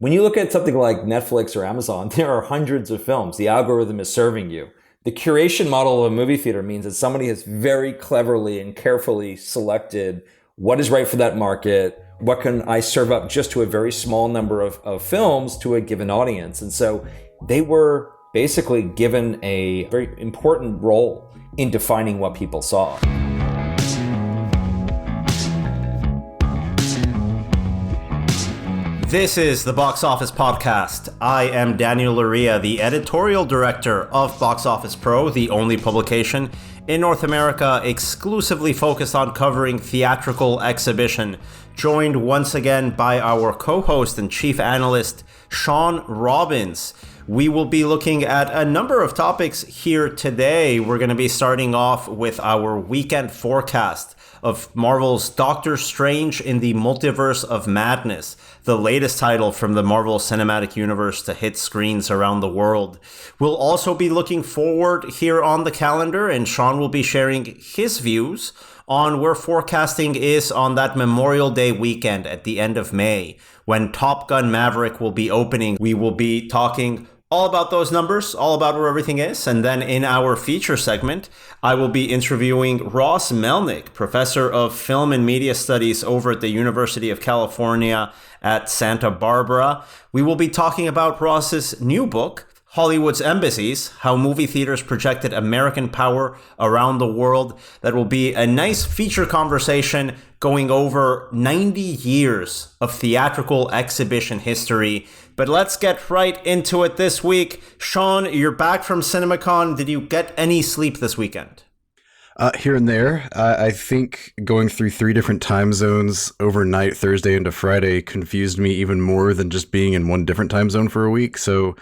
When you look at something like Netflix or Amazon, there are hundreds of films. The algorithm is serving you. The curation model of a movie theater means that somebody has very cleverly and carefully selected what is right for that market. What can I serve up just to a very small number of films to a given audience? And so they were basically given a very important role in defining what people saw. This is the Box Office Podcast. I am Daniel Loria, the editorial director of Box Office Pro, the only publication in North America exclusively focused on covering theatrical exhibition. Joined once again by our co-host and chief analyst, Shawn Robbins. We will be looking at a number of topics here today. We're going to be starting off with our weekend forecast of Marvel's Doctor Strange in the Multiverse of Madness, the latest title from the Marvel Cinematic Universe to hit screens around the world. We'll also be looking forward here on the calendar, and Shawn will be sharing his views on where forecasting is on that Memorial Day weekend at the end of May, when Top Gun Maverick will be opening. We will be talking all about those numbers, all about where everything is. And then in our feature segment, I will be interviewing Ross Melnick, professor of film and media studies over at the University of California at Santa Barbara. We will be talking about Ross's new book, Hollywood's Embassies, How Movie Theaters Projected American Power Around the World. That will be a nice feature conversation going over 90 years of theatrical exhibition history. But let's get right into it this week. Shawn, you're back from CinemaCon. Did you get any sleep this weekend? Here and there. I think going through 3 different time zones overnight, Thursday into Friday, confused me even more than just being in one different time zone for a week. So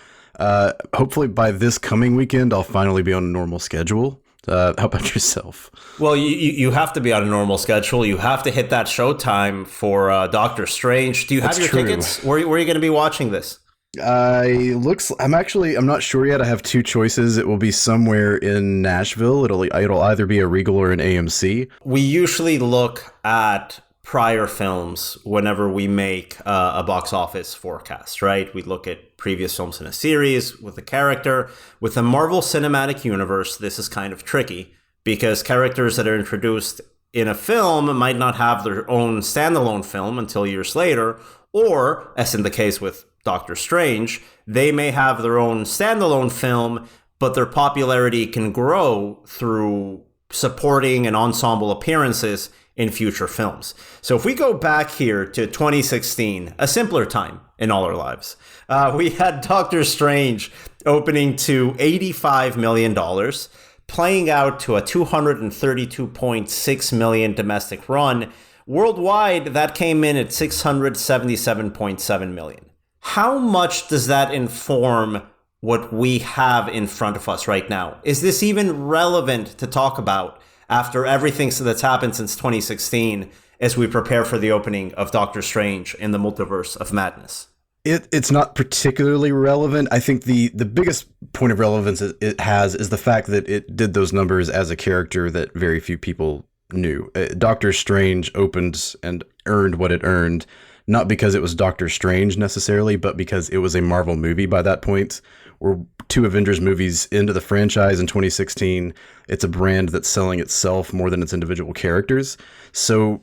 hopefully by this coming weekend, I'll finally be on a normal schedule. How about yourself? Well, you have to be on a normal schedule. You have to hit that showtime for Doctor Strange. Do you have your tickets? Where are you going to be watching this? I'm not sure yet. I have 2 choices. It will be somewhere in Nashville. It'll either be a Regal or an AMC. We usually look at prior films whenever we make a box office forecast, right? We look at previous films in a series with a character. With the Marvel Cinematic Universe, this is kind of tricky because characters that are introduced in a film might not have their own standalone film until years later, or, as in the case with Doctor Strange, they may have their own standalone film, but their popularity can grow through supporting and ensemble appearances in future films. So if we go back here to 2016, a simpler time in all our lives, we had Doctor Strange opening to $85 million, playing out to a $232.6 million domestic run. Worldwide, that came in at $677.7 million. How much does that inform what we have in front of us right now? Is this even relevant to talk about after everything that's happened since 2016 as we prepare for the opening of Doctor Strange in the Multiverse of Madness? It's not particularly relevant. I think the biggest point of relevance it has is the fact that it did those numbers as a character that very few people knew. Doctor Strange opened and earned what it earned, not because it was Doctor Strange necessarily, but because it was a Marvel movie by that point. We're 2 Avengers movies into the franchise in 2016. It's a brand that's selling itself more than its individual characters. So,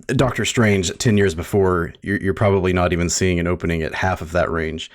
Doctor Strange 10 years before, you're probably not even seeing an opening at half of that range.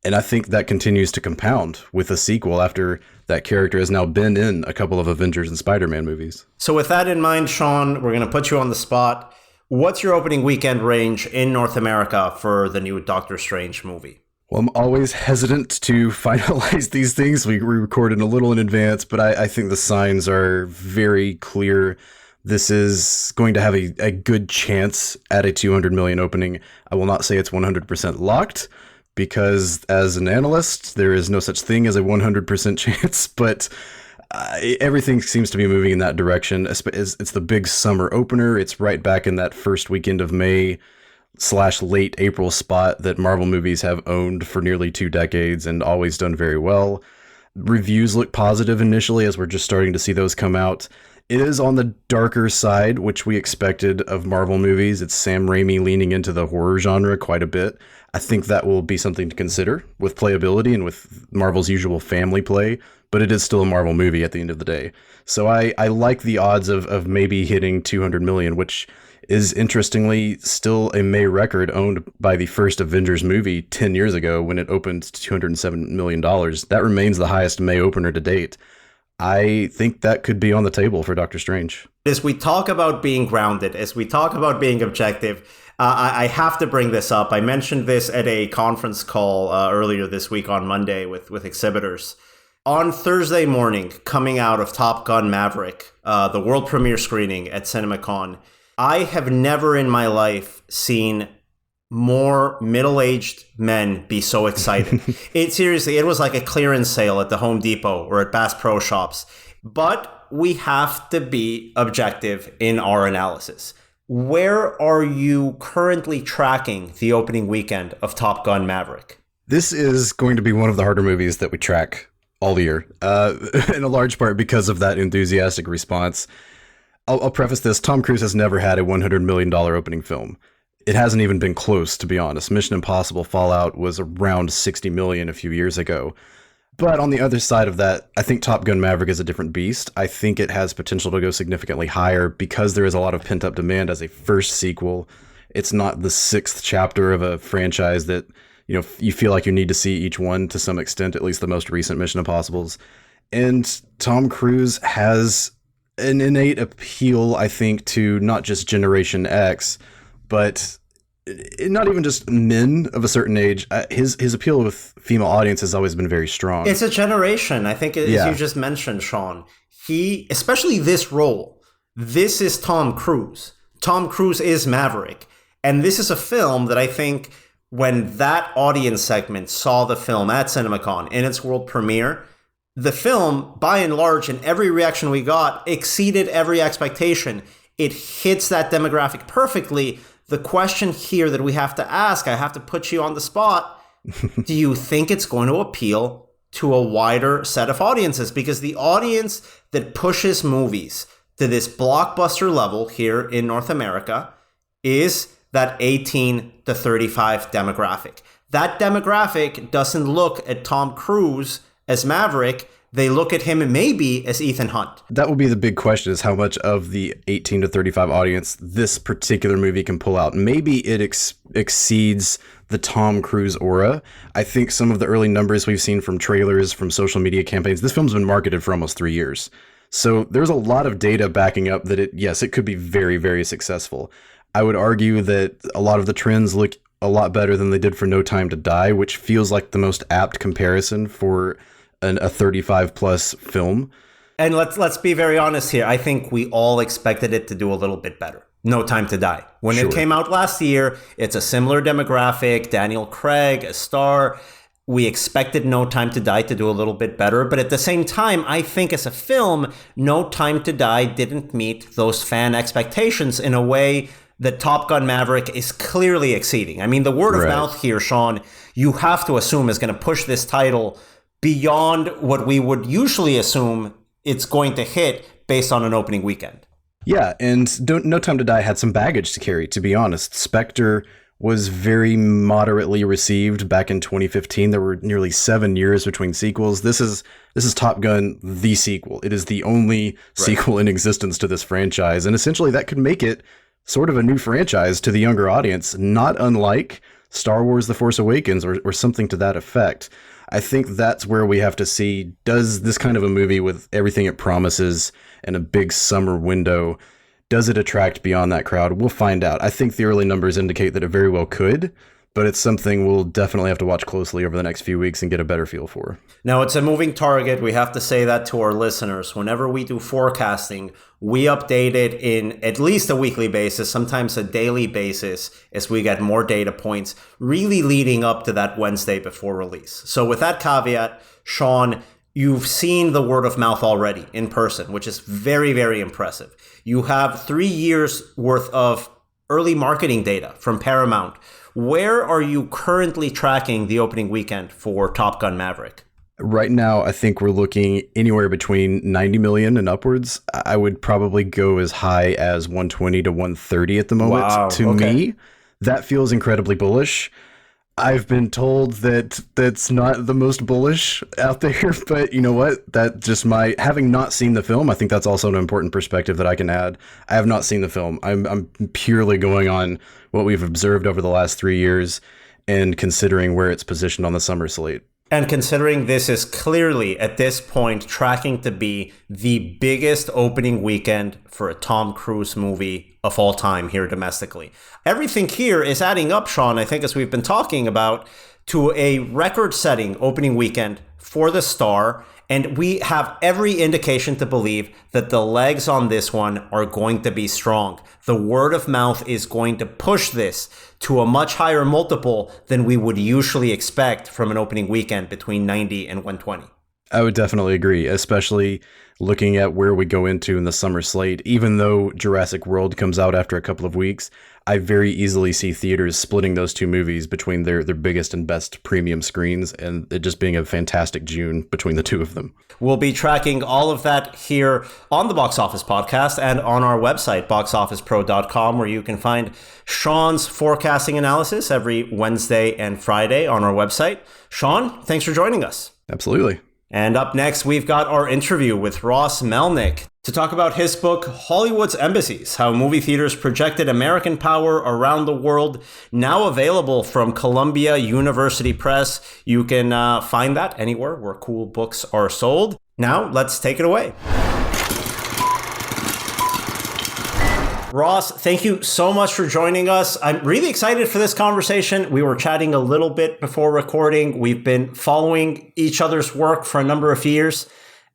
And I think that continues to compound with a sequel after that character has now been in a couple of Avengers and Spider-Man movies. So with that in mind, Shawn, we're going to put you on the spot. What's your opening weekend range in North America for the new Doctor Strange movie? Well, I'm always hesitant to finalize these things. We record it a little in advance, but I think the signs are very clear. This is going to have a good chance at a 200 million opening. I will not say it's 100% locked because as an analyst, there is no such thing as a 100% chance, but everything seems to be moving in that direction. It's the big summer opener. It's right back in that first weekend of May / late April spot that Marvel movies have owned for nearly 2 decades and always done very well. Reviews look positive initially as we're just starting to see those come out. It is on the darker side, which we expected of Marvel movies. It's Sam Raimi leaning into the horror genre quite a bit. I think that will be something to consider with playability and with Marvel's usual family play, but it is still a Marvel movie at the end of the day. So I like the odds of maybe hitting 200 million, which is interestingly still a May record owned by the first Avengers movie 10 years ago when it opened to $207 million. That remains the highest May opener to date. I think that could be on the table for Doctor Strange. As we talk about being grounded, as we talk about being objective, I have to bring this up. I mentioned this at a conference call earlier this week on Monday with exhibitors. On Thursday morning, coming out of Top Gun Maverick, the world premiere screening at CinemaCon, I have never in my life seen more middle-aged men be so excited. It was like a clearance sale at the Home Depot or at Bass Pro Shops. But we have to be objective in our analysis. Where are you currently tracking the opening weekend of Top Gun Maverick? This is going to be one of the harder movies that we track all year, in a large part because of that enthusiastic response. I'll preface this. Tom Cruise has never had a $100 million opening film. It hasn't even been close, to be honest. Mission Impossible Fallout was around 60 million a few years ago. But on the other side of that, I think Top Gun Maverick is a different beast. I think it has potential to go significantly higher because there is a lot of pent-up demand as a first sequel. It's not the sixth chapter of a franchise that, you feel like you need to see each one to some extent, at least the most recent Mission Impossibles. And Tom Cruise has an innate appeal, I think, to not just Generation X, but not even just men of a certain age. His appeal with female audience has always been very strong. It's a generation. I think, as you just mentioned, Shawn, especially this role, this is Tom Cruise. Tom Cruise is Maverick. And this is a film that I think when that audience segment saw the film at CinemaCon in its world premiere, the film, by and large, in every reaction we got, exceeded every expectation. It hits that demographic perfectly. The question here that we have to ask, I have to put you on the spot. Do you think it's going to appeal to a wider set of audiences? Because the audience that pushes movies to this blockbuster level here in North America is that 18 to 35 demographic. That demographic doesn't look at Tom Cruise as Maverick. They look at him maybe as Ethan Hunt. That will be the big question, is how much of the 18 to 35 audience this particular movie can pull out. Maybe it exceeds the Tom Cruise aura. I think some of the early numbers we've seen from trailers, from social media campaigns, this film's been marketed for almost 3 years. So there's a lot of data backing up that it could be very, very successful. I would argue that a lot of the trends look a lot better than they did for No Time to Die, which feels like the most apt comparison for a 35 plus film. And let's be very honest here. I think we all expected it to do a little bit better. No Time to Die. When it came out last year, it's a similar demographic. Daniel Craig, a star. We expected No Time to Die to do a little bit better. But at the same time, I think as a film, No Time to Die didn't meet those fan expectations in a way that Top Gun Maverick is clearly exceeding. I mean, the word of mouth here, Shawn, you have to assume is going to push this title beyond what we would usually assume it's going to hit based on an opening weekend. Yeah, and No Time to Die had some baggage to carry, to be honest. Spectre was very moderately received back in 2015. There were nearly 7 years between sequels. This is Top Gun, the sequel. It is the only sequel in existence to this franchise, and essentially that could make it sort of a new franchise to the younger audience, not unlike Star Wars The Force Awakens or something to that effect. I think that's where we have to see, does this kind of a movie with everything it promises and a big summer window, does it attract beyond that crowd? We'll find out. I think the early numbers indicate that it very well could, but it's something we'll definitely have to watch closely over the next few weeks and get a better feel for. Now, it's a moving target. We have to say that to our listeners. Whenever we do forecasting, we update it in at least a weekly basis, sometimes a daily basis, as we get more data points, really leading up to that Wednesday before release. So with that caveat, Shawn, you've seen the word of mouth already in person, which is very, very impressive. You have 3 years worth of early marketing data from Paramount. Where are you currently tracking the opening weekend for Top Gun Maverick? Right now, I think we're looking anywhere between 90 million and upwards. I would probably go as high as 120 to 130 at the moment. Wow, to me, that feels incredibly bullish. I've been told that that's not the most bullish out there, but you know what? That just having not seen the film, I think that's also an important perspective that I can add. I have not seen the film. I'm purely going on what we've observed over the last 3 years and considering where it's positioned on the summer slate. And considering this is clearly, at this point, tracking to be the biggest opening weekend for a Tom Cruise movie of all time here domestically. Everything here is adding up, Shawn, I think, as we've been talking about, to a record-setting opening weekend for the star. And we have every indication to believe that the legs on this one are going to be strong. The word of mouth is going to push this to a much higher multiple than we would usually expect from an opening weekend between 90 and 120. I would definitely agree, especially looking at where we go into in the summer slate. Even though Jurassic World comes out after a couple of weeks, I very easily see theaters splitting those two movies between their biggest and best premium screens, and it just being a fantastic June between the two of them. We'll be tracking all of that here on the Box Office Podcast and on our website, boxofficepro.com, where you can find Shawn's forecasting analysis every Wednesday and Friday on our website. Shawn, thanks for joining us. Absolutely. And up next, we've got our interview with Ross Melnick to talk about his book, Hollywood's Embassies, How Movie Theaters Projected American Power Around the World, now available from Columbia University Press. You can find that anywhere where cool books are sold. Now, let's take it away. Ross, thank you so much for joining us. I'm really excited for this conversation. We were chatting a little bit before recording. We've been following each other's work for a number of years.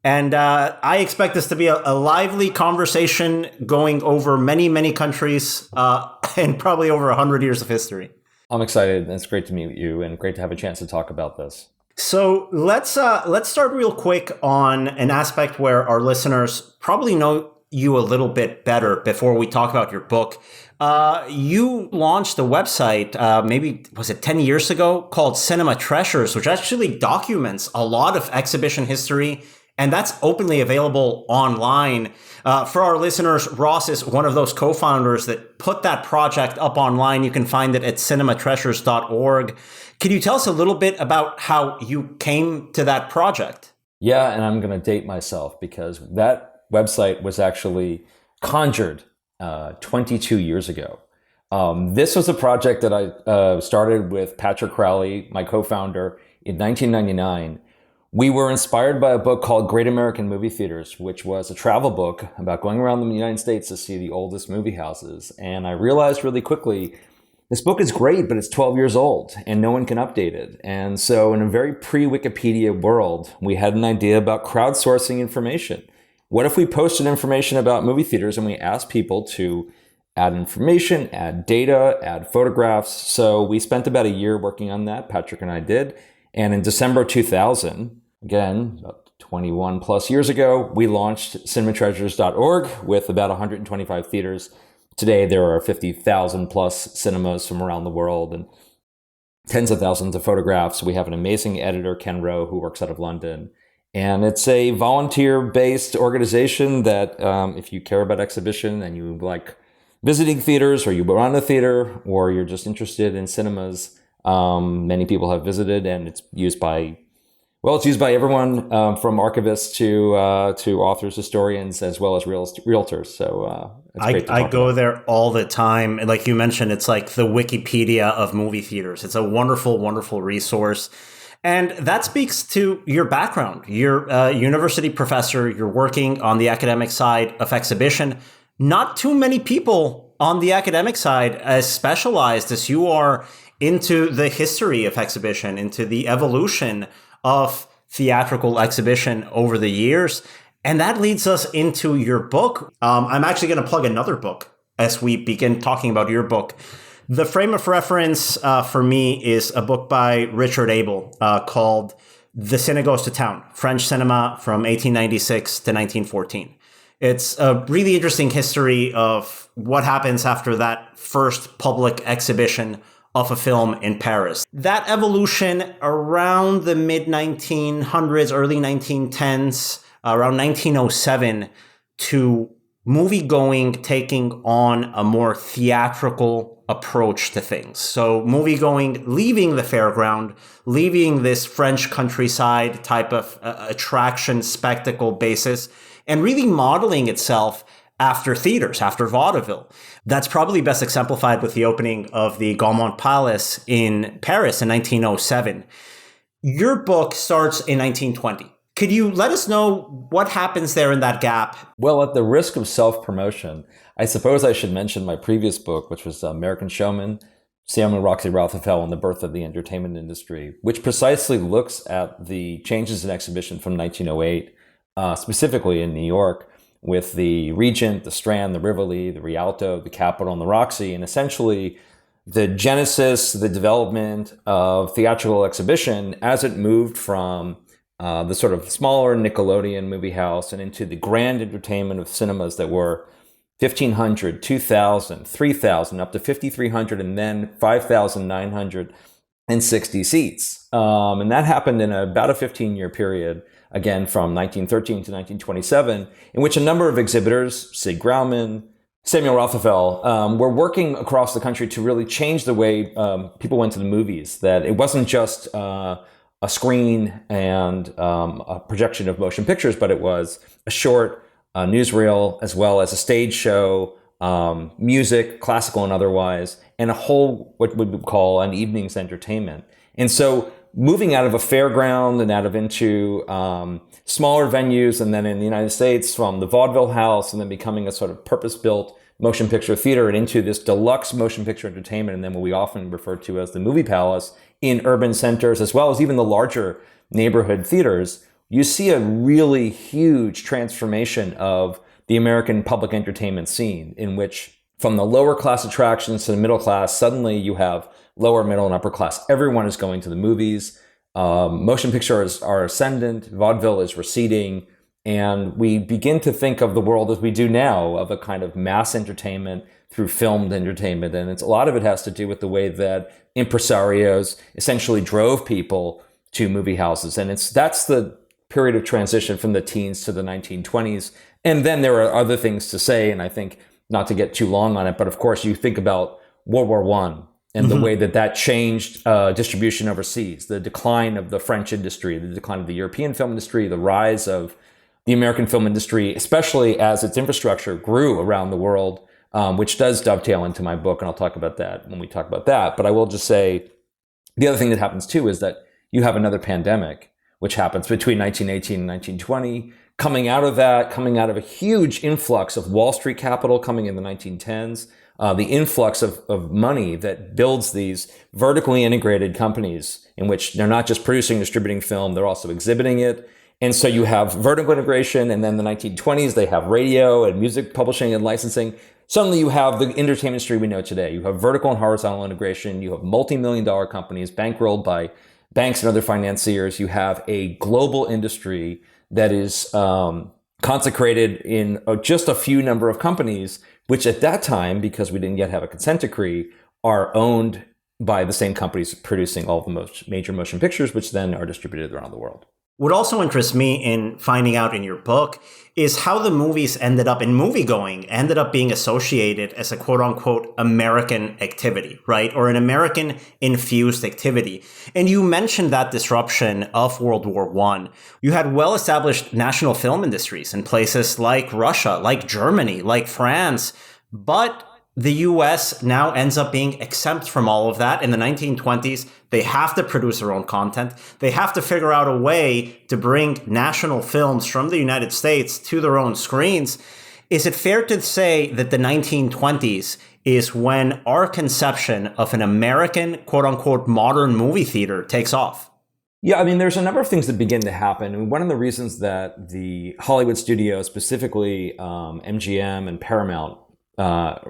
And I expect this to be a lively conversation going over many, many countries and probably over 100 years of history. I'm excited. It's great to meet you and great to have a chance to talk about this. So let's start real quick on an aspect where our listeners probably know you a little bit better before we talk about your book. You launched a website, maybe was it 10 years ago, called Cinema Treasures, which actually documents a lot of exhibition history, and that's openly available online. For our listeners, Ross is one of those co-founders that put that project up online. You can find it at cinematreasures.org. Can you tell us a little bit about how you came to that project? Yeah, and I'm going to date myself because that website was actually conjured 22 years ago. This was a project that I started with Patrick Crowley, my co-founder, in 1999. We were inspired by a book called Great American Movie Theaters, which was a travel book about going around the United States to see the oldest movie houses. And I realized really quickly, this book is great, but it's 12 years old and no one can update it. And so in a very pre-Wikipedia world, we had an idea about crowdsourcing information. What if we posted information about movie theaters and we asked people to add information, add data, add photographs? So we spent about a year working on that, Patrick and I did. And in December 2000, again, about 21 plus years ago, we launched cinematreasures.org with about 125 theaters. Today, there are 50,000 plus cinemas from around the world and tens of thousands of photographs. We have an amazing editor, Ken Rowe, who works out of London. And it's a volunteer-based organization that if you care about exhibition and you like visiting theaters, or you run a theater, or you're just interested in cinemas, many people have visited, and it's used by everyone from archivists to authors, historians, as well as realtors. So it's great to talk I go about. there all the time. And like you mentioned, it's like the Wikipedia of movie theaters. It's a wonderful, wonderful resource. And that speaks to your background. You're a university professor. You're working on the academic side of exhibition. Not too many people on the academic side as specialized as you are into the history of exhibition, into the evolution of theatrical exhibition over the years. And that leads us into your book. I'm actually going to plug another book as we begin talking about your book. The frame of reference for me is a book by Richard Abel called The Cine Goes to Town, French Cinema from 1896 to 1914. It's a really interesting history of what happens after that first public exhibition of a film in Paris. That evolution around the mid-1900s, early 1910s, around 1907 to movie going taking on a more theatrical approach to things. So movie going, leaving the fairground, leaving this French countryside type of attraction, spectacle basis, and really modeling itself after theaters, after vaudeville. That's probably best exemplified with the opening of the Gaumont Palace in Paris in 1907. Your book starts in 1920. Could you let us know what happens there in that gap? Well, at the risk of self-promotion, I suppose I should mention my previous book, which was American Showman, Samuel Roxy Rothafel and the Birth of the Entertainment Industry, which precisely looks at the changes in exhibition from 1908, specifically in New York, with the Regent, the Strand, the Rivoli, the Rialto, the Capitol, and the Roxy, and essentially the genesis, the development of theatrical exhibition as it moved from the sort of smaller Nickelodeon movie house and into the grand entertainment of cinemas that were 1,500, 2,000, 3,000, up to 5,300, and then 5,960 seats. And that happened in about a 15-year period, again, from 1913 to 1927, in which a number of exhibitors, Sig Grauman, Samuel Rothafel, were working across the country to really change the way people went to the movies, that it wasn't just a screen and a projection of motion pictures, but it was a short newsreel as well as a stage show, music, classical and otherwise, and a whole what we would call an evening's entertainment. And so moving out of a fairground and out of into smaller venues, and then in the United States from the vaudeville house, and then becoming a sort of purpose-built motion picture theater and into this deluxe motion picture entertainment, and then what we often refer to as the movie palace in urban centers, as well as even the larger neighborhood theaters, you see a really huge transformation of the American public entertainment scene, in which from the lower class attractions to the middle class, suddenly you have lower, middle, and upper class. Everyone is going to the movies. Motion pictures are ascendant. Vaudeville is receding. And we begin to think of the world as we do now, of a kind of mass entertainment through filmed entertainment. And a lot of it has to do with the way that impresarios essentially drove people to movie houses. And that's the period of transition from the teens to the 1920s. And then there are other things to say, and I think not to get too long on it, but of course you think about World War I and the way that changed distribution overseas, the decline of the French industry, the decline of the European film industry, the rise of the American film industry, especially as its infrastructure grew around the world, which does dovetail into my book, and I'll talk about that when we talk about that. But I will just say the other thing that happens too is that you have another pandemic, which happens between 1918 and 1920. Coming out of a huge influx of Wall Street capital coming in the 1910s, the influx of money that builds these vertically integrated companies in which they're not just producing, distributing film, they're also exhibiting it. And so you have vertical integration, and then the 1920s, they have radio and music publishing and licensing. Suddenly you have the entertainment industry we know today. You have vertical and horizontal integration. You have multi-million-dollar companies bankrolled by banks and other financiers. You have a global industry that is consecrated in just a few number of companies, which at that time, because we didn't yet have a consent decree, are owned by the same companies producing all the most major motion pictures, which then are distributed around the world. What also interests me in finding out in your book is how the movies ended up being associated as a quote unquote American activity, right? Or an American infused activity. And you mentioned that disruption of World War I. You had well-established national film industries in places like Russia, like Germany, like France, but the US now ends up being exempt from all of that. In the 1920s, they have to produce their own content. They have to figure out a way to bring national films from the United States to their own screens. Is it fair to say that the 1920s is when our conception of an American, quote unquote, modern movie theater takes off? Yeah, I mean, there's a number of things that begin to happen. And one of the reasons that the Hollywood studios, specifically MGM and Paramount,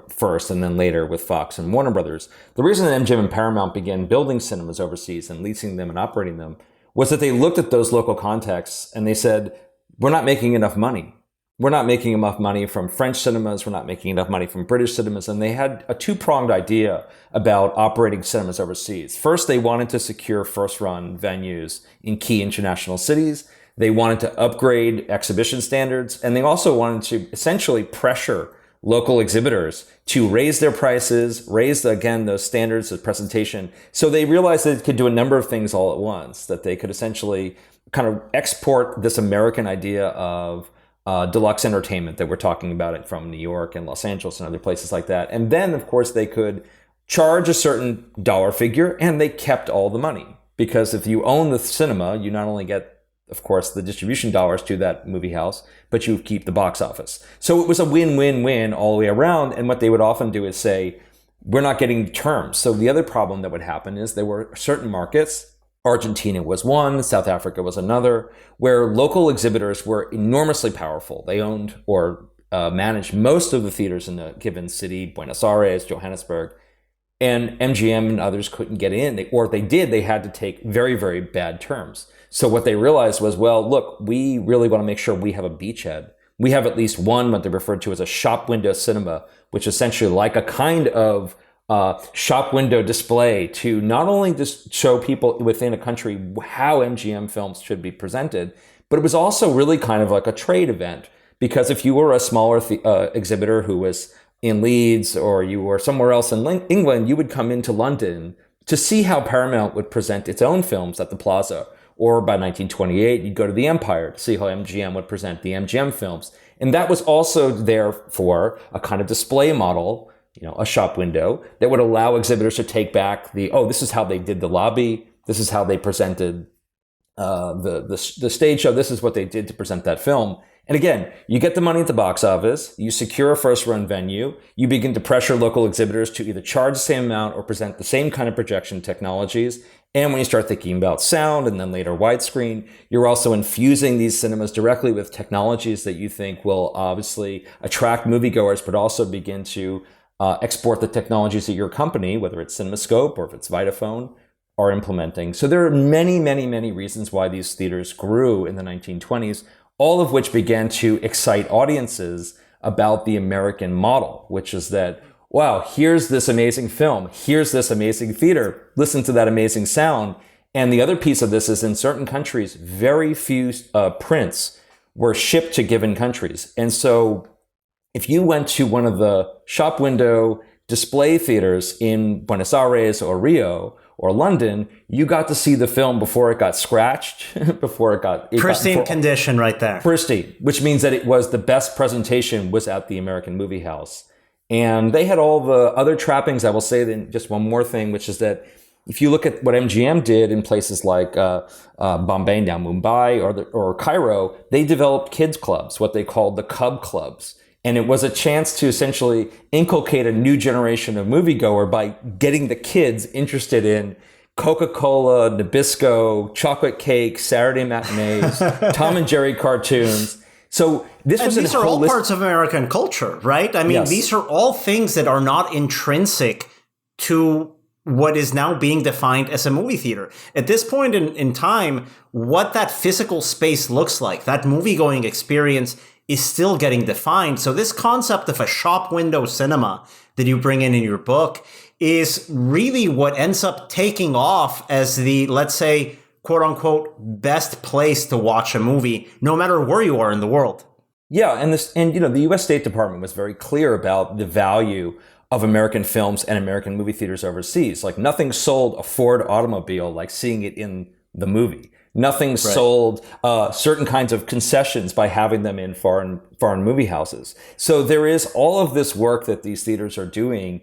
first and then later with Fox and Warner Brothers. The reason that MGM and Paramount began building cinemas overseas and leasing them and operating them was that they looked at those local contexts and they said, we're not making enough money. We're not making enough money from French cinemas. We're not making enough money from British cinemas. And they had a two-pronged idea about operating cinemas overseas. First, they wanted to secure first-run venues in key international cities. They wanted to upgrade exhibition standards, and they also wanted to essentially pressure local exhibitors to raise their prices, raise, again, those standards of presentation. So they realized that they could do a number of things all at once, that they could essentially kind of export this American idea of deluxe entertainment that we're talking about it from New York and Los Angeles and other places like that. And then, of course, they could charge a certain dollar figure, and they kept all the money. Because if you own the cinema, you not only get, of course, the distribution dollars to that movie house, but you keep the box office. So it was a win-win-win all the way around. And what they would often do is say, we're not getting terms. So the other problem that would happen is there were certain markets, Argentina was one, South Africa was another, where local exhibitors were enormously powerful. They owned or managed most of the theaters in a given city, Buenos Aires, Johannesburg. And MGM and others couldn't get in, they had to take very, very bad terms. So what they realized was, well, look, we really want to make sure we have a beachhead. We have at least one, what they referred to as a shop window cinema, which is essentially like a kind of shop window display to not only just show people within a country how MGM films should be presented, but it was also really kind of like a trade event. Because if you were a smaller exhibitor who was in Leeds, or you were somewhere else in England, you would come into London to see how Paramount would present its own films at the Plaza. Or by 1928, you'd go to the Empire to see how MGM would present the MGM films. And that was also there for a kind of display model, a shop window that would allow exhibitors to take back this is how they did the lobby. This is how they presented the stage show. This is what they did to present that film. And again, you get the money at the box office, you secure a first run venue, you begin to pressure local exhibitors to either charge the same amount or present the same kind of projection technologies. And when you start thinking about sound and then later widescreen, you're also infusing these cinemas directly with technologies that you think will obviously attract moviegoers, but also begin to export the technologies that your company, whether it's CinemaScope or if it's Vitaphone, are implementing. So there are many, many, many reasons why these theaters grew in the 1920s. All of which began to excite audiences about the American model, which is that, wow, here's this amazing film, here's this amazing theater, listen to that amazing sound. And the other piece of this is in certain countries, very few prints were shipped to given countries. And so if you went to one of the shop window display theaters in Buenos Aires or Rio or London, you got to see the film before it got scratched, before it got... Pristine condition right there. Pristine, which means that it was the best presentation was at the American Movie House. And they had all the other trappings. I will say then just one more thing, which is that if you look at what MGM did in places like Bombay, now Mumbai, or Cairo, they developed kids clubs, what they called the Cub Clubs. And it was a chance to essentially inculcate a new generation of moviegoer by getting the kids interested in Coca-Cola, Nabisco, chocolate cake, Saturday matinees, Tom and Jerry cartoons. So these are all parts of American culture, right? I mean, yes. These are all things that are not intrinsic to what is now being defined as a movie theater. At this point in time, what that physical space looks like, that movie-going experience is still getting defined. So this concept of a shop window cinema that you bring in your book is really what ends up taking off as the, let's say, quote unquote, best place to watch a movie, no matter where you are in the world. Yeah, and the U.S. State Department was very clear about the value of American films and American movie theaters overseas. Like nothing sold a Ford automobile like seeing it in the movie. Nothing sold certain kinds of concessions by having them in foreign movie houses. So there is all of this work that these theaters are doing,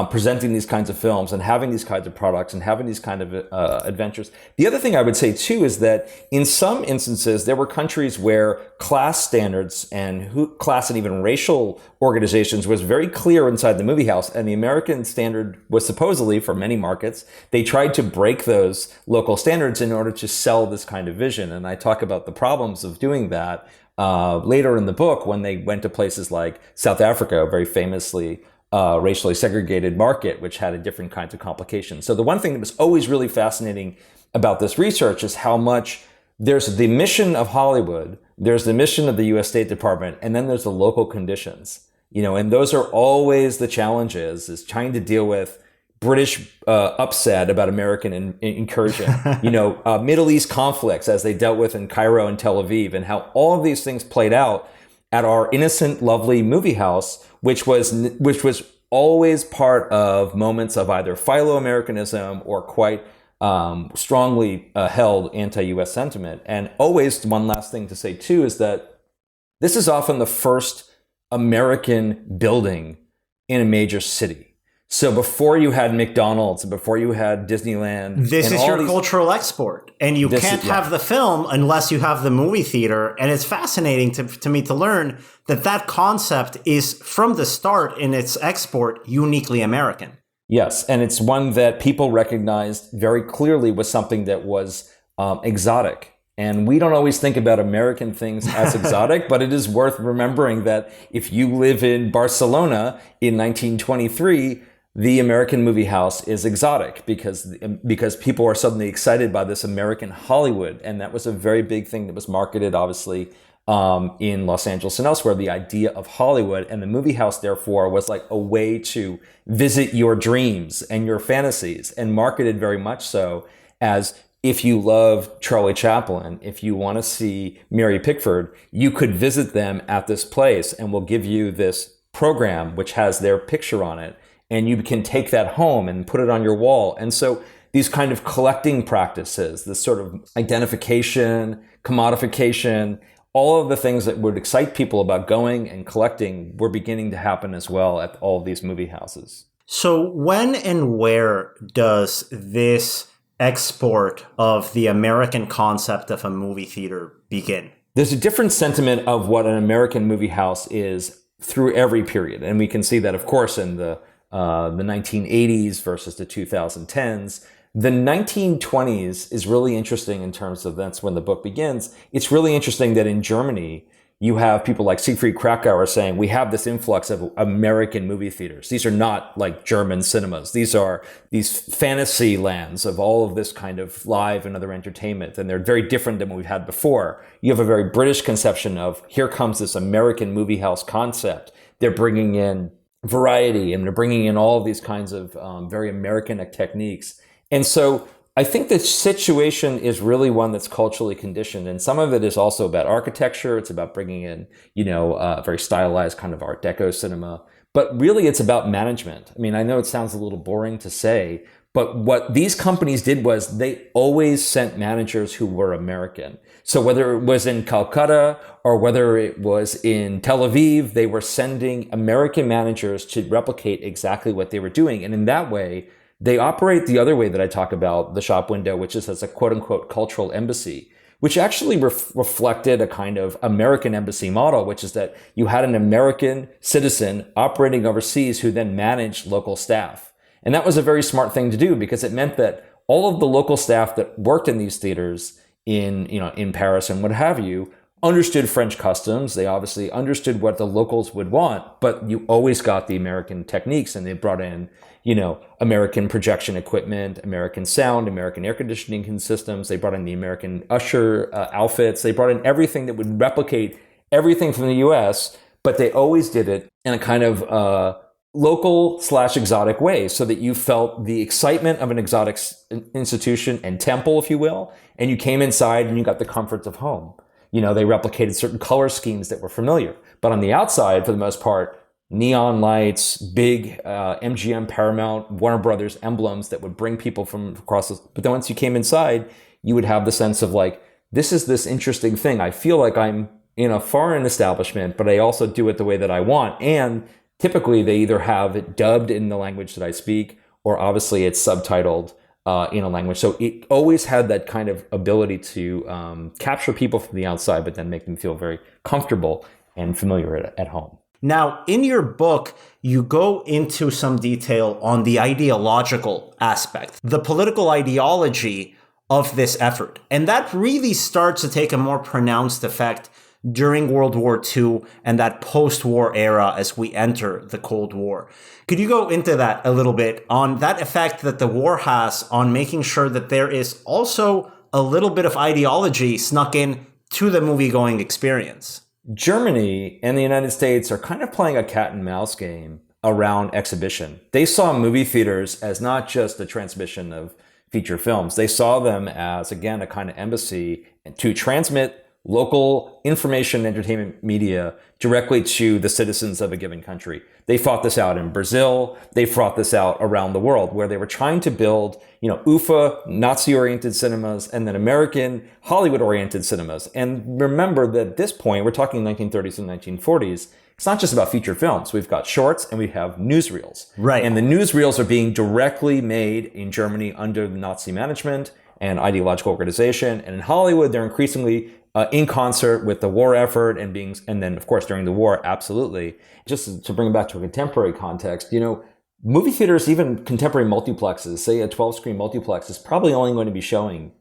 presenting these kinds of films and having these kinds of products and having these kind of adventures. The other thing I would say too is that in some instances there were countries where class standards and class and even racial organizations was very clear inside the movie house, and the American standard was supposedly, for many markets, they tried to break those local standards in order to sell this kind of vision. And I talk about the problems of doing that later in the book when they went to places like South Africa, very famously racially segregated market, which had a different kinds of complications. So the one thing that was always really fascinating about this research is how much there's the mission of Hollywood, there's the mission of the U.S. State Department, and then there's the local conditions. And those are always the challenges, is trying to deal with British upset about American incursion, Middle East conflicts as they dealt with in Cairo and Tel Aviv, and how all of these things played out at our innocent, lovely movie house, which was always part of moments of either philo-Americanism or quite strongly held anti-US sentiment. And always, one last thing to say too is that this is often the first American building in a major city. So before you had McDonald's, before you had Disneyland, this is your cultural export, and you can't have the film unless you have the movie theater. And it's fascinating to me to learn that concept is from the start in its export uniquely American. Yes, and it's one that people recognized very clearly was something that was exotic. And we don't always think about American things as exotic, but it is worth remembering that if you live in Barcelona in 1923, the American movie house is exotic because people are suddenly excited by this American Hollywood. And that was a very big thing that was marketed, obviously, in Los Angeles and elsewhere, the idea of Hollywood. And the movie house, therefore, was like a way to visit your dreams and your fantasies, and marketed very much so as, if you love Charlie Chaplin, if you want to see Mary Pickford, you could visit them at this place, and we'll give you this program which has their picture on it, and you can take that home and put it on your wall. And so these kind of collecting practices, this sort of identification, commodification, all of the things that would excite people about going and collecting were beginning to happen as well at all of these movie houses. So when and where does this export of the American concept of a movie theater begin? There's a different sentiment of what an American movie house is through every period. And we can see that, of course, in the 1980s versus the 2010s. The 1920s is really interesting in terms of, that's when the book begins. It's really interesting that in Germany, you have people like Siegfried Krakauer saying, we have this influx of American movie theaters. These are not like German cinemas. These are these fantasy lands of all of this kind of live and other entertainment. And they're very different than what we've had before. You have a very British conception of, here comes this American movie house concept. They're bringing in variety, and they're bringing in all of these kinds of very American techniques. And so I think the situation is really one that's culturally conditioned. And some of it is also about architecture. It's about bringing in, very stylized kind of Art Deco cinema. But really, it's about management. I mean, I know it sounds a little boring to say, but what these companies did was they always sent managers who were American. So whether it was in Calcutta or whether it was in Tel Aviv, they were sending American managers to replicate exactly what they were doing. And in that way, they operate the other way that I talk about, the shop window, which is as a quote unquote cultural embassy, which actually reflected a kind of American embassy model, which is that you had an American citizen operating overseas who then managed local staff. And that was a very smart thing to do, because it meant that all of the local staff that worked in these theaters in Paris and what have you understood French customs. They obviously understood what the locals would want, but you always got the American techniques, and they brought in, American projection equipment, American sound, American air conditioning systems. They brought in the American usher outfits. They brought in everything that would replicate everything from the US, but they always did it in a kind of local/exotic way, so that you felt the excitement of an exotic institution and temple, if you will, and you came inside and you got the comforts of home. They replicated certain color schemes that were familiar. But on the outside, for the most part, neon lights, big MGM, Paramount, Warner Brothers emblems that would bring people from across the... But then once you came inside, you would have the sense of like, this is this interesting thing. I feel like I'm in a foreign establishment, but I also do it the way that I want. And typically, they either have it dubbed in the language that I speak, or obviously it's subtitled in a language. So it always had that kind of ability to capture people from the outside, but then make them feel very comfortable and familiar at home. Now, in your book, you go into some detail on the ideological aspect, the political ideology of this effort. And that really starts to take a more pronounced effect during World War II and that post-war era as we enter the Cold War. Could you go into that a little bit on that effect that the war has on making sure that there is also a little bit of ideology snuck in to the movie-going experience? Germany and the United States are kind of playing a cat and mouse game around exhibition. They saw movie theaters as not just a transmission of feature films. They saw them as, again, a kind of embassy to transmit local information and entertainment media directly to the citizens of a given country. They fought this out in Brazil. They fought this out around the world, where they were trying to build, UFA, Nazi-oriented cinemas, and then American Hollywood-oriented cinemas. And remember that at this point, we're talking 1930s and 1940s, it's not just about feature films. We've got shorts and we have newsreels. Right. And the newsreels are being directly made in Germany under the Nazi management and ideological organization. And in Hollywood, they're increasingly in concert with the war effort and then of course during the war, absolutely. Just to bring it back to a contemporary context, movie theaters, even contemporary multiplexes, say a 12-screen multiplex is probably only going to be showing,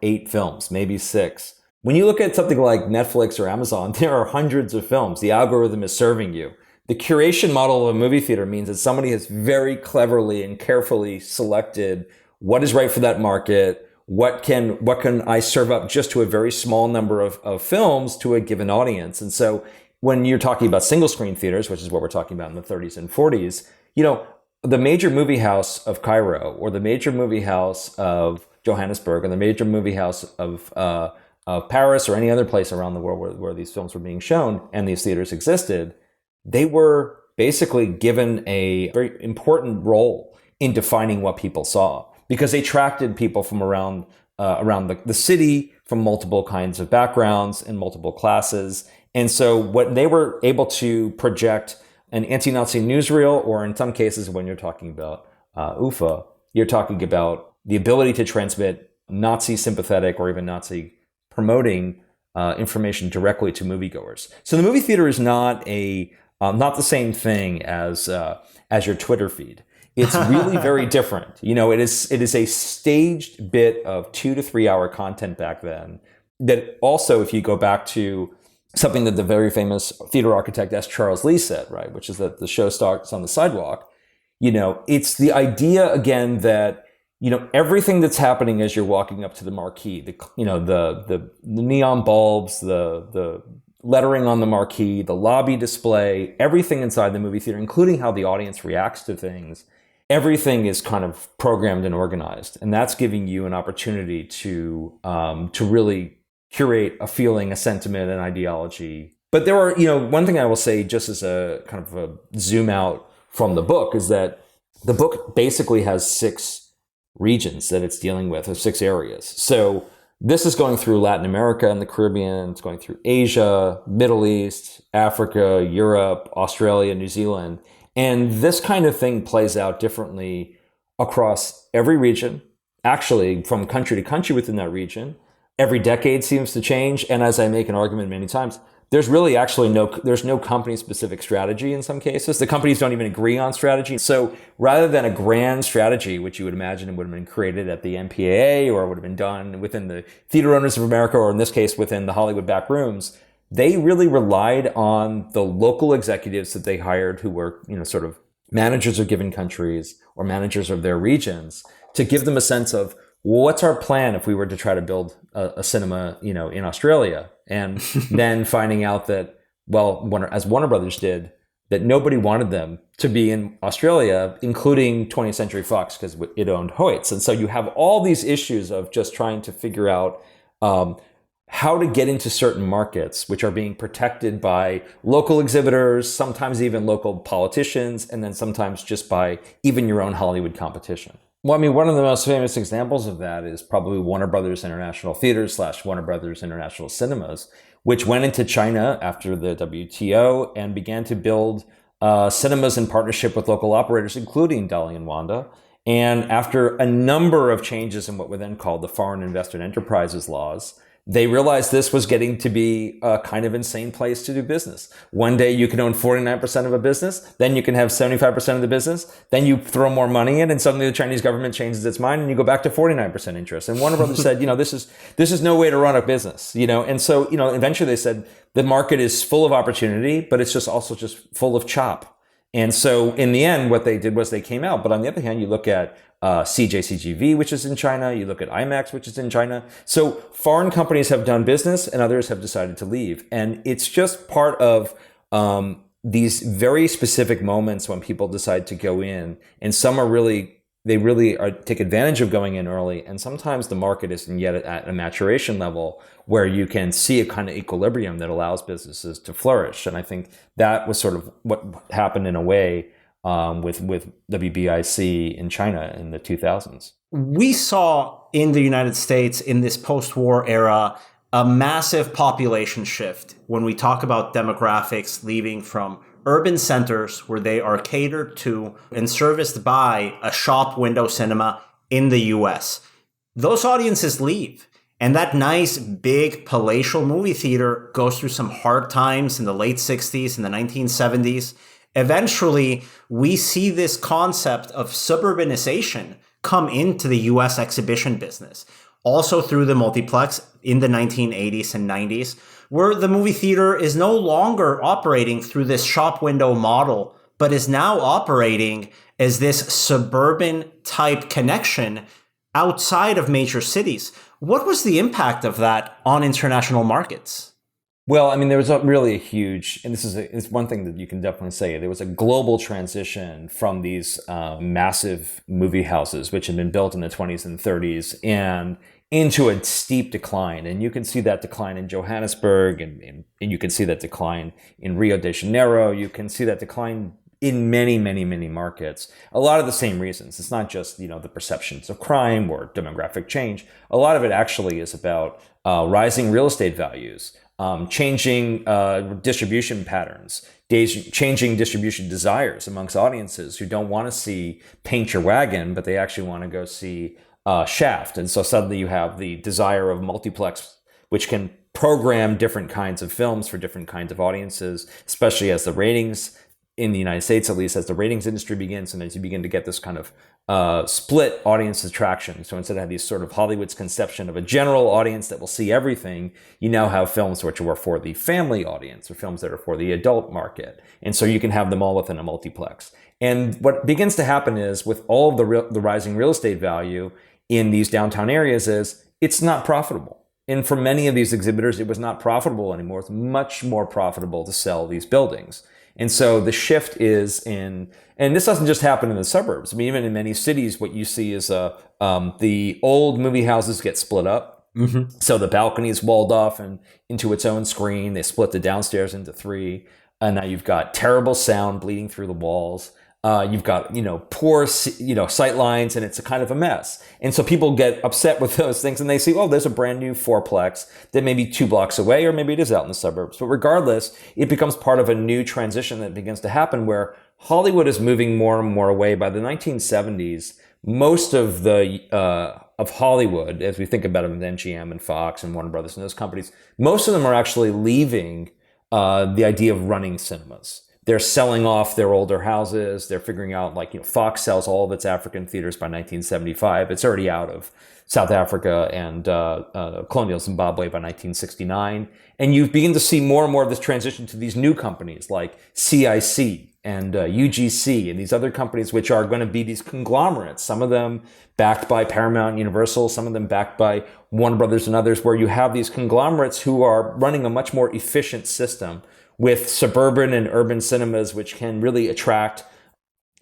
8 films, maybe 6. When you look at something like Netflix or Amazon, there are hundreds of films. The algorithm is serving you. The curation model of a movie theater means that somebody has very cleverly and carefully selected what is right for that market. What can I serve up just to a very small number of films to a given audience? And so when you're talking about single screen theaters, which is what we're talking about in the 30s and 40s, the major movie house of Cairo or the major movie house of Johannesburg or the major movie house of Paris or any other place around the world where these films were being shown and these theaters existed, they were basically given a very important role in defining what people saw, because they attracted people from around the city, from multiple kinds of backgrounds and multiple classes. And so what they were able to project an anti-Nazi newsreel, or in some cases when you're talking about UFA, you're talking about the ability to transmit Nazi sympathetic or even Nazi promoting information directly to moviegoers. So the movie theater is not the same thing as your Twitter feed. It's really very different. It is a staged bit of 2 to 3 hour content back then. That also, if you go back to something that the very famous theater architect S. Charles Lee said, right, which is that the show starts on the sidewalk. It's the idea again that everything that's happening as you're walking up to the marquee, the neon bulbs, the lettering on the marquee, the lobby display, everything inside the movie theater, including how the audience reacts to things. Everything is kind of programmed and organized, and that's giving you an opportunity to really curate a feeling, a sentiment, an ideology. But there are, one thing I will say, just as a kind of a zoom out from the book, is that the book basically has 6 regions that it's dealing with, or 6 areas. So this is going through Latin America and the Caribbean. It's going through Asia, Middle East, Africa, Europe, Australia, New Zealand. And this kind of thing plays out differently across every region, actually from country to country within that region. Every decade seems to change. And as I make an argument many times, there's really actually there's no company specific strategy in some cases. The companies don't even agree on strategy. So rather than a grand strategy, which you would imagine would have been created at the MPAA or would have been done within the Theater Owners of America, or in this case, within the Hollywood back rooms, they really relied on the local executives that they hired who were, sort of managers of given countries or managers of their regions, to give them a sense of what's our plan if we were to try to build a cinema, in Australia, and then finding out that, as Warner Brothers did, that nobody wanted them to be in Australia, including 20th Century Fox, because it owned Hoyts. And so you have all these issues of just trying to figure out how to get into certain markets, which are being protected by local exhibitors, sometimes even local politicians, and then sometimes just by even your own Hollywood competition. Well, one of the most famous examples of that is probably Warner Brothers International Theaters / Warner Brothers International Cinemas, which went into China after the WTO and began to build cinemas in partnership with local operators, including Dalian Wanda. And after a number of changes in what were then called the Foreign Invested Enterprises laws, they realized this was getting to be a kind of insane place to do business. One day you can own 49% of a business, then you can have 75% of the business, then you throw more money in, and suddenly the Chinese government changes its mind and you go back to 49% interest. And Warner Brothers said, this is no way to run a business, and so, eventually they said the market is full of opportunity, but it's also full of chop. And so in the end, what they did was they came out. But on the other hand, you look at CJCGV, which is in China. You look at IMAX, which is in China. So foreign companies have done business and others have decided to leave. And it's just part of these very specific moments when people decide to go in, and some are really take advantage of going in early, and sometimes the market isn't yet at a maturation level where you can see a kind of equilibrium that allows businesses to flourish. And I think that was sort of what happened in a way with WBIC in China in the 2000s. We saw in the United States in this post-war era a massive population shift when we talk about demographics leaving from urban centers where they are catered to and serviced by a shop window cinema in the US. Those audiences leave. And that nice, big, palatial movie theater goes through some hard times in the late 60s and the 1970s. Eventually, we see this concept of suburbanization come into the US exhibition business, also through the multiplex in the 1980s and 90s, where the movie theater is no longer operating through this shop window model, but is now operating as this suburban type connection outside of major cities. What was the impact of that on international markets? Well, I mean, there was really a huge, and it's one thing that you can definitely say, there was a global transition from these massive movie houses, which had been built in the 20s and 30s, and into a steep decline. And you can see that decline in Johannesburg, and you can see that decline in Rio de Janeiro. You can see that decline in many, many, many markets. A lot of the same reasons. It's not just, the perceptions of crime or demographic change. A lot of it actually is about rising real estate values, changing distribution patterns, changing distribution desires amongst audiences who don't want to see Paint Your Wagon, but they actually want to go see Shaft. And so suddenly you have the desire of multiplex, which can program different kinds of films for different kinds of audiences, especially as the ratings, in the United States at least, as the ratings industry begins, and as you begin to get this kind of split audience attraction. So instead of these sort of Hollywood's conception of a general audience that will see everything, you now have films which are for the family audience, or films that are for the adult market. And so you can have them all within a multiplex. And what begins to happen is, with all of the rising real estate value in these downtown areas, is it's not profitable. And for many of these exhibitors, it was not profitable anymore. It's much more profitable to sell these buildings. And so the shift is and this doesn't just happen in the suburbs. I mean, even in many cities, what you see is the old movie houses get split up. Mm-hmm. So the balcony is walled off and into its own screen. They split the downstairs into 3. And now you've got terrible sound bleeding through the walls. You've got, poor, sight lines, and it's a kind of a mess. And so people get upset with those things, and they see, there's a brand new 4-plex that may be 2 blocks away, or maybe it is out in the suburbs. But regardless, it becomes part of a new transition that begins to happen where Hollywood is moving more and more away. By the 1970s, most of of Hollywood, as we think about it with MGM and Fox and Warner Brothers and those companies, most of them are actually leaving the idea of running cinemas. They're selling off their older houses. They're figuring out, Fox sells all of its African theaters by 1975. It's already out of South Africa and colonial Zimbabwe by 1969. And you begin to see more and more of this transition to these new companies like CIC and UGC and these other companies, which are going to be these conglomerates, some of them backed by Paramount and Universal, some of them backed by Warner Brothers and others, where you have these conglomerates who are running a much more efficient system with suburban and urban cinemas, which can really attract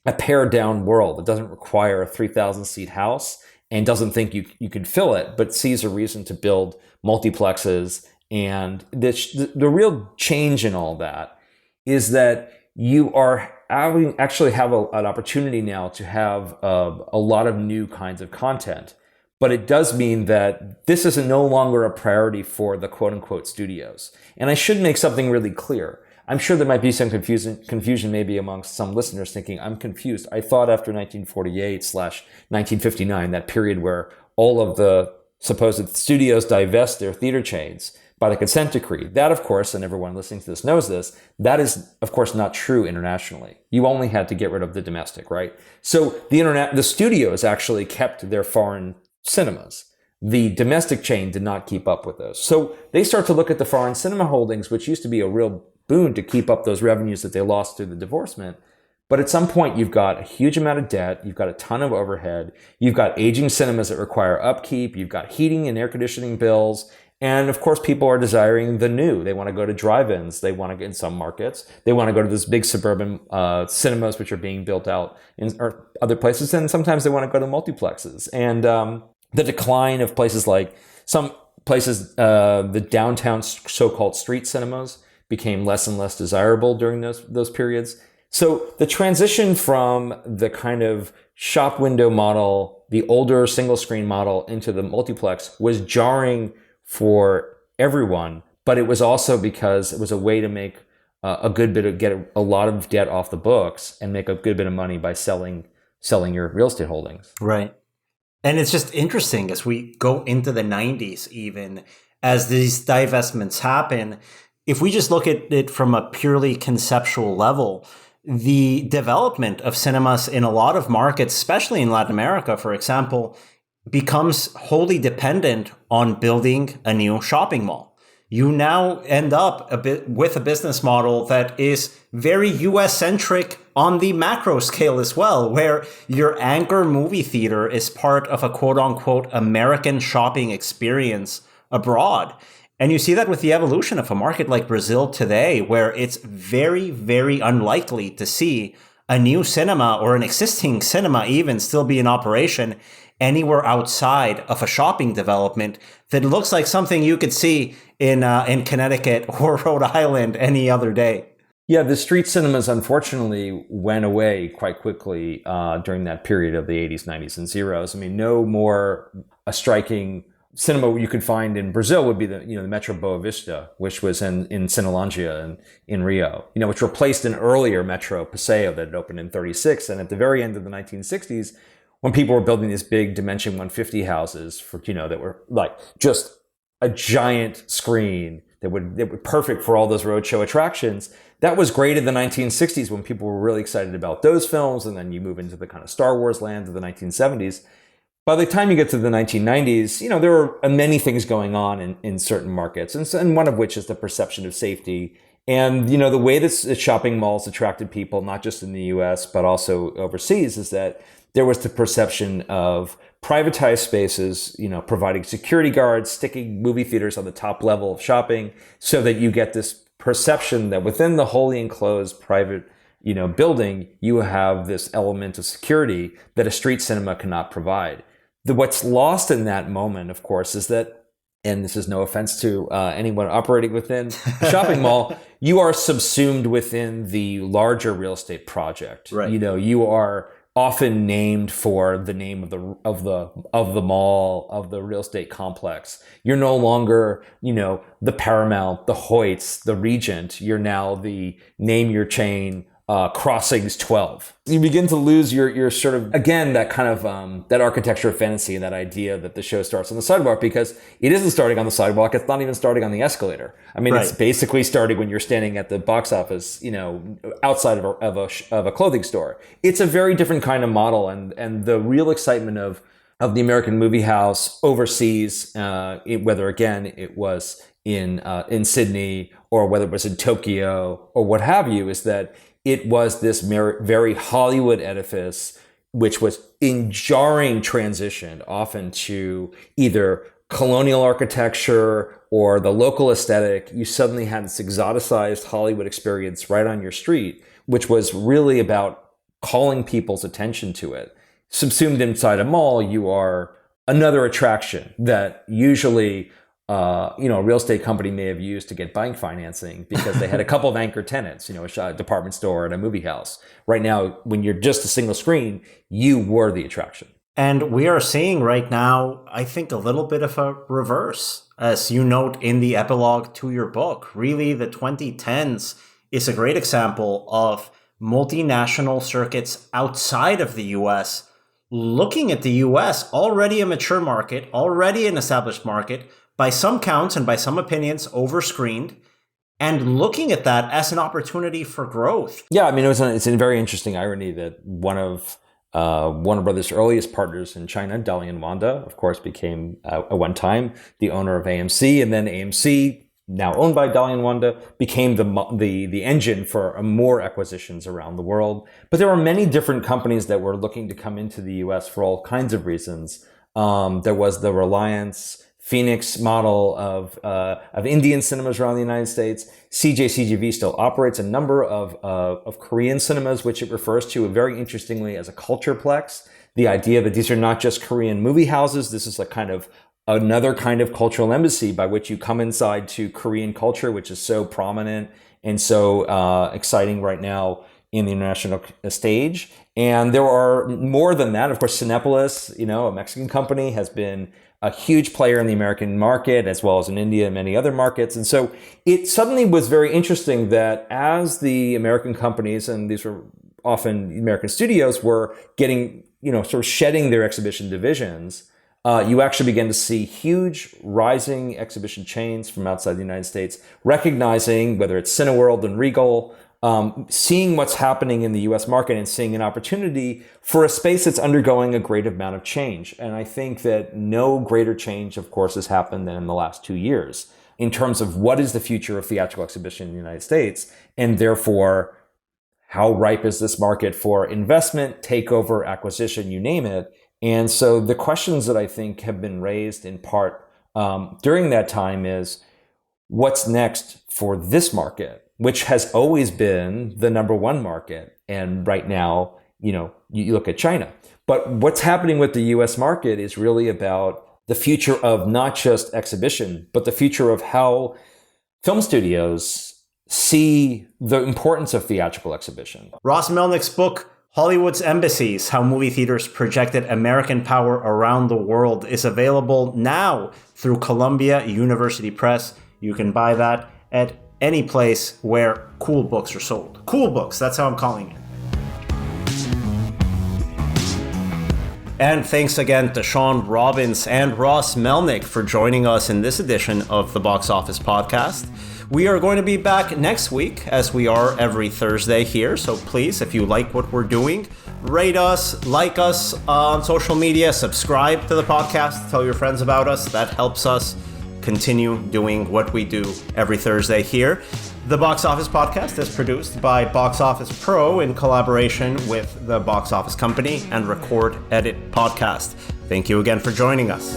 a pared down world that doesn't require a 3,000 seat house and doesn't think you can fill it, but sees a reason to build multiplexes. And the real change in all that is that you are actually have an opportunity now to have a lot of new kinds of content. But it does mean that this is no longer a priority for the quote unquote studios. And I should make something really clear. I'm sure there might be some confusion maybe amongst some listeners thinking, I'm confused. I thought after 1948/1959, that period where all of the supposed studios divest their theater chains by the consent decree, that of course, and everyone listening to this knows this, that is of course not true internationally. You only had to get rid of the domestic, right? So the studios actually kept their foreign cinemas. The domestic chain did not keep up with those. So they start to look at the foreign cinema holdings, which used to be a real boon to keep up those revenues that they lost through the divorcement. But at some point, you've got a huge amount of debt. You've got a ton of overhead. You've got aging cinemas that require upkeep. You've got heating and air conditioning bills. And of course, people are desiring the new. They want to go to drive-ins. They want to, in some markets, they want to go to those big suburban cinemas, which are being built out in or other places. And sometimes they want to go to multiplexes. And the decline of places like some places, the downtown so-called street cinemas became less and less desirable during those periods. So the transition from the kind of shop window model, the older single screen model, into the multiplex was jarring for everyone, but it was also because it was a way to make get a lot of debt off the books and make a good bit of money by selling your real estate holdings. Right. And it's just interesting as we go into the 90s, even as these divestments happen, if we just look at it from a purely conceptual level, the development of cinemas in a lot of markets, especially in Latin America, for example, becomes wholly dependent on building a new shopping mall. You now end up with a business model that is very US-centric on the macro scale as well, where your anchor movie theater is part of a quote-unquote American shopping experience abroad. And you see that with the evolution of a market like Brazil today, where it's very, very unlikely to see a new cinema or an existing cinema even still be in operation anywhere outside of a shopping development that looks like something you could see in Connecticut or Rhode Island any other day. Yeah, the street cinemas unfortunately went away quite quickly during that period of the 80s, 90s, and zeros. I mean, no more a striking cinema you could find in Brazil would be the Metro Boa Vista, which was in Cinelândia and in Rio, which replaced an earlier Metro Paseo that had opened in 36. And at the very end of the 1960s, when people were building these big Dimension 150 houses for, that were like just a giant screen that were perfect for all those roadshow attractions. That was great in the 1960s when people were really excited about those films. And then you move into the kind of Star Wars land of the 1970s. By the time you get to the 1990s, there are many things going on in certain markets. And one of which is the perception of safety. And, the way that shopping malls attracted people, not just in the US, but also overseas, is that there was the perception of privatized spaces, providing security guards, sticking movie theaters on the top level of shopping so that you get this perception that within the wholly enclosed private, building, you have this element of security that a street cinema cannot provide. What's lost in that moment, of course, is that, and this is no offense to anyone operating within a shopping mall, you are subsumed within the larger real estate project. Right. You are often named for the name of the mall, of the real estate complex. You're no longer, the Paramount, the Hoyts, the Regent. You're now the name your chain, Crossings 12. You begin to lose your sort of, again, that kind of that architecture of fantasy and that idea that the show starts on the sidewalk, because it isn't starting on the sidewalk. It's not even starting on the escalator. I mean, It's basically starting when you're standing at the box office, outside of a clothing store. It's a very different kind of model, and the real excitement of the American movie house overseas, whether again it was in Sydney or whether it was in Tokyo or what have you, is that it was this very Hollywood edifice, which was in jarring transition, often to either colonial architecture or the local aesthetic. You suddenly had this exoticized Hollywood experience right on your street, which was really about calling people's attention to it. Subsumed inside a mall, you are another attraction that usually a real estate company may have used to get bank financing because they had a couple of anchor tenants, a department store and a movie house. Right now, when you're just a single screen, you were the attraction. And we are seeing right now, I think, a little bit of a reverse. As you note in the epilogue to your book, really the 2010s is a great example of multinational circuits outside of the US looking at the US, already a mature market, already an established market, by some counts and by some opinions, overscreened, and looking at that as an opportunity for growth. Yeah, I mean, it's a very interesting irony that one of Warner Brothers' earliest partners in China, Dalian Wanda, of course, became at one time the owner of AMC, and then AMC, now owned by Dalian Wanda, became the engine for more acquisitions around the world. But there were many different companies that were looking to come into the U.S. for all kinds of reasons. There was the Reliance Phoenix model of Indian cinemas around the United States. CJCGV still operates a number of Korean cinemas, which it refers to very interestingly as a cultureplex. The idea that these are not just Korean movie houses. This is a kind of another kind of cultural embassy by which you come inside to Korean culture, which is so prominent and so exciting right now in the international stage. And there are more than that. Of course, Cinépolis, a Mexican company, has been a huge player in the American market, as well as in India and many other markets. And so it suddenly was very interesting that as the American companies, and these were often American studios, were getting, sort of shedding their exhibition divisions, you actually began to see huge rising exhibition chains from outside the United States, recognizing whether it's Cineworld and Regal, seeing what's happening in the US market and seeing an opportunity for a space that's undergoing a great amount of change. And I think that no greater change, of course, has happened than in the last 2 years in terms of what is the future of theatrical exhibition in the United States, and therefore, how ripe is this market for investment, takeover, acquisition, you name it. And so the questions that I think have been raised in part during that time is, what's next for this market, which has always been the number one market. And right now, you look at China. But what's happening with the US market is really about the future of not just exhibition, but the future of how film studios see the importance of theatrical exhibition. Ross Melnick's book, Hollywood's Embassies, How Movie Theaters Projected American Power Around the World, is available now through Columbia University Press. You can buy that at any place where cool books are sold. Cool books, that's how I'm calling it. And thanks again to Shawn, Robbins, and Ross Melnick for joining us in this edition of the Box Office Podcast. We are going to be back next week, as we are every Thursday here. So please, if you like what we're doing, rate us, like us on social media, subscribe to the podcast, tell your friends about us. That helps us continue doing what we do every Thursday here. The Box Office Podcast is produced by Box Office Pro in collaboration with the Box Office Company and Record Edit Podcast. Thank you again for joining us.